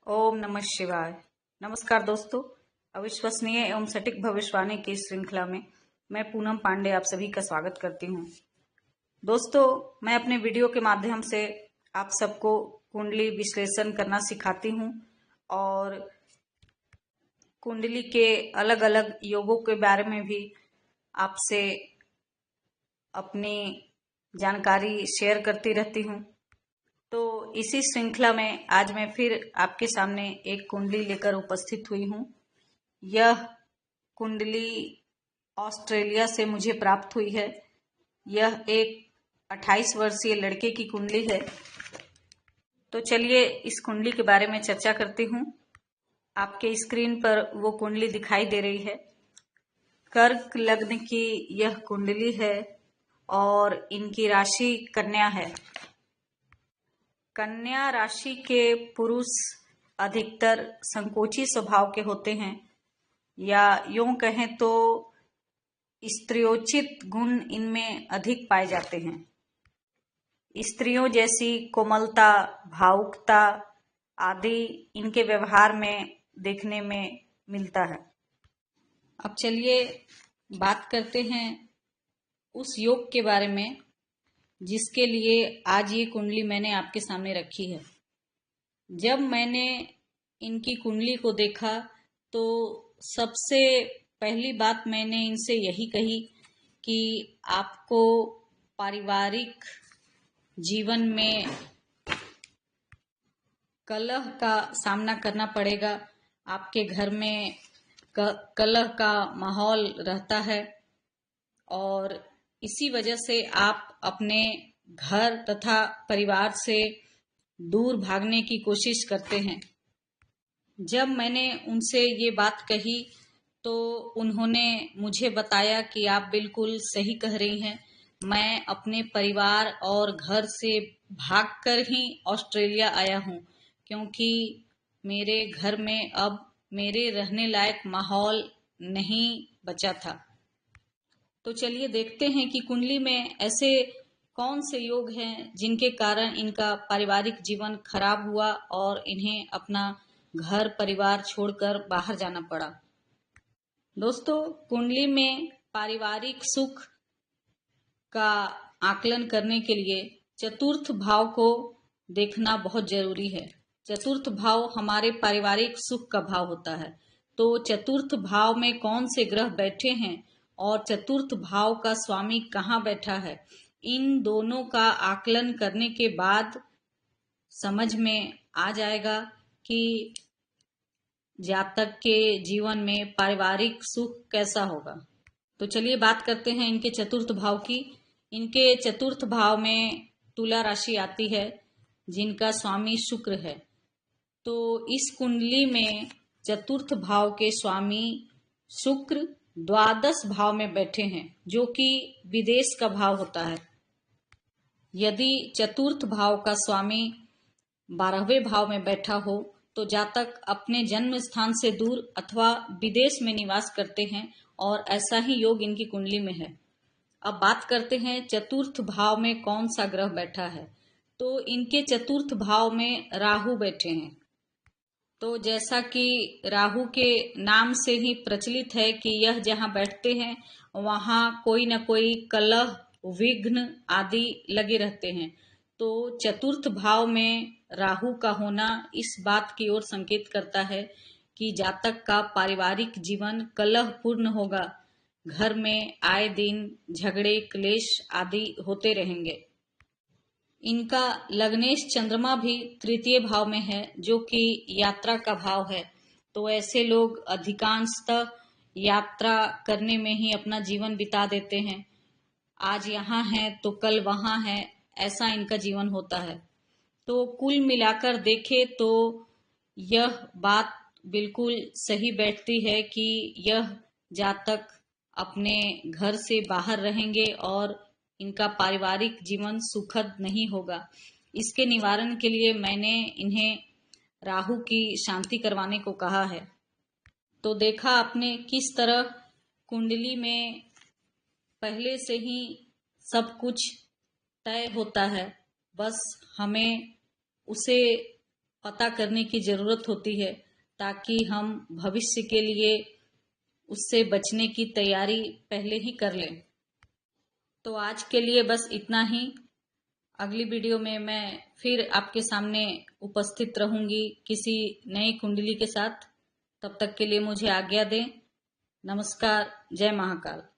ओम नमः शिवाय। नमस्कार दोस्तों, अविश्वसनीय एवं सटीक भविष्यवाणी की श्रृंखला में मैं पूनम पांडे आप सभी का स्वागत करती हूँ। दोस्तों, मैं अपने वीडियो के माध्यम से आप सबको कुंडली विश्लेषण करना सिखाती हूँ और कुंडली के अलग अलग योगों के बारे में भी आपसे अपनी जानकारी शेयर करती रहती हूँ। तो इसी श्रृंखला में आज मैं फिर आपके सामने एक कुंडली लेकर उपस्थित हुई हूँ। यह कुंडली ऑस्ट्रेलिया से मुझे प्राप्त हुई है। यह एक 28 वर्षीय लड़के की कुंडली है। तो चलिए इस कुंडली के बारे में चर्चा करती हूँ। आपके स्क्रीन पर वो कुंडली दिखाई दे रही है। कर्क लग्न की यह कुंडली है और इनकी राशि कन्या है। कन्या राशि के पुरुष अधिकतर संकोची स्वभाव के होते हैं, या यूं कहें तो स्त्रियोचित गुण इनमें अधिक पाए जाते हैं। स्त्रियों जैसी कोमलता, भावुकता आदि इनके व्यवहार में देखने में मिलता है। अब चलिए बात करते हैं उस योग के बारे में जिसके लिए आज ये कुंडली मैंने आपके सामने रखी है। जब मैंने इनकी कुंडली को देखा तो सबसे पहली बात मैंने इनसे यही कही कि आपको पारिवारिक जीवन में कलह का सामना करना पड़ेगा। आपके घर में कलह का माहौल रहता है और इसी वजह से आप अपने घर तथा परिवार से दूर भागने की कोशिश करते हैं। जब मैंने उनसे ये बात कही तो उन्होंने मुझे बताया कि आप बिल्कुल सही कह रही हैं। मैं अपने परिवार और घर से भागकर ही ऑस्ट्रेलिया आया हूँ, क्योंकि मेरे घर में अब मेरे रहने लायक माहौल नहीं बचा था। तो चलिए देखते हैं कि कुंडली में ऐसे कौन से योग हैं जिनके कारण इनका पारिवारिक जीवन खराब हुआ और इन्हें अपना घर परिवार छोड़कर बाहर जाना पड़ा। दोस्तों, कुंडली में पारिवारिक सुख का आकलन करने के लिए चतुर्थ भाव को देखना बहुत जरूरी है। चतुर्थ भाव हमारे पारिवारिक सुख का भाव होता है। तो चतुर्थ भाव में कौन से ग्रह बैठे हैं और चतुर्थ भाव का स्वामी कहाँ बैठा है, इन दोनों का आकलन करने के बाद समझ में आ जाएगा कि जातक के जीवन में पारिवारिक सुख कैसा होगा। तो चलिए बात करते हैं इनके चतुर्थ भाव की। इनके चतुर्थ भाव में तुला राशि आती है, जिनका स्वामी शुक्र है। तो इस कुंडली में चतुर्थ भाव के स्वामी शुक्र द्वादश भाव में बैठे हैं, जो कि विदेश का भाव होता है। यदि चतुर्थ भाव का स्वामी 12वें भाव में बैठा हो तो जातक अपने जन्म स्थान से दूर अथवा विदेश में निवास करते हैं, और ऐसा ही योग इनकी कुंडली में है। अब बात करते हैं चतुर्थ भाव में कौन सा ग्रह बैठा है। तो इनके चतुर्थ भाव में राहु बैठे हैं। तो जैसा कि राहु के नाम से ही प्रचलित है कि यह जहाँ बैठते हैं वहाँ कोई न कोई कलह, विघ्न आदि लगे रहते हैं। तो चतुर्थ भाव में राहु का होना इस बात की ओर संकेत करता है कि जातक का पारिवारिक जीवन कलहपूर्ण होगा। घर में आए दिन झगड़े, क्लेश आदि होते रहेंगे। इनका लग्नेश चंद्रमा भी तृतीय भाव में है, जो कि यात्रा का भाव है। तो ऐसे लोग अधिकांशतः यात्रा करने में ही अपना जीवन बिता देते हैं। आज यहाँ है तो कल वहाँ है, ऐसा इनका जीवन होता है। तो कुल मिलाकर देखें तो यह बात बिल्कुल सही बैठती है कि यह जातक अपने घर से बाहर रहेंगे और इनका पारिवारिक जीवन सुखद नहीं होगा। इसके निवारण के लिए मैंने इन्हें राहु की शांति करवाने को कहा है। तो देखा आपने किस तरह कुंडली में पहले से ही सब कुछ तय होता है, बस हमें उसे पता करने की जरूरत होती है, ताकि हम भविष्य के लिए उससे बचने की तैयारी पहले ही कर लें। तो आज के लिए बस इतना ही। अगली वीडियो में मैं फिर आपके सामने उपस्थित रहूंगी किसी नई कुंडली के साथ। तब तक के लिए मुझे आज्ञा दें। नमस्कार। जय महाकाल।